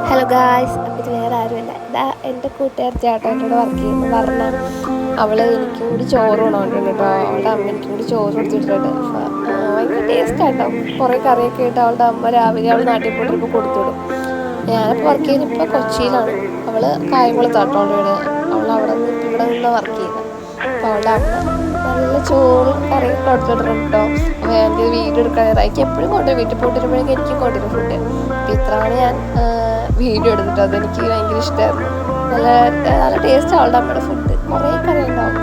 Hello guys, അപ്പോൾ ഇത് വേറെ ആരുമില്ല, ഇതാ എൻ്റെ കൂട്ടുകാർ ചേട്ടൻ എന്നോട് വർക്ക് ചെയ്യുന്നു പറഞ്ഞാൽ അവൾ എനിക്ക് കൂടി ചോറ് കൊണ്ടുവന്നിട്ടുണ്ട് കേട്ടോ. അവളുടെ അമ്മ എനിക്ക് കൂടി ചോറ് കൊടുത്തിട്ടുണ്ട്. അപ്പോൾ ഭയങ്കര ടേസ്റ്റാട്ടോ. കുറേ കറിയൊക്കെ ഇട്ട് അവളുടെ അമ്മ രാവിലെ അവൾ നാട്ടിൽ പോയിട്ടിപ്പോൾ കൊടുത്തുവിടും. ഞാനിപ്പോൾ വർക്ക് ചെയ്യുന്നത് ഇപ്പോൾ കൊച്ചിയിലാണ്. അവൾ കായംകുളത്താട്ടോ വീട്. അവൾ അവിടെ നിന്ന് ഇവിടെ നിന്ന് വർക്ക് ചെയ്യുന്നത്. അപ്പോൾ അവളുടെ അമ്മ നല്ല ചോറും കറിയും കൊടുത്തിട്ടുണ്ട് കേട്ടോ. അപ്പോൾ എനിക്ക് വീഡിയോ എടുക്കാൻ എനിക്ക് എപ്പോഴും കൊണ്ടുവരും. വീട്ടിൽ പോയിട്ട് വരുമ്പോഴേക്കും എനിക്കും കൊണ്ടുവരും ഫുഡ്. അപ്പോൾ ഇത്രയാണ് ഞാൻ വീഡിയോ എടുത്തിട്ട് അതെനിക്ക് ഭയങ്കര ഇഷ്ടമായിരുന്നു. നല്ല ടേസ്റ്റ് അവളുടെ അമ്മയുടെ ഫുഡ്. കുറേ കറി ഉണ്ടാവും.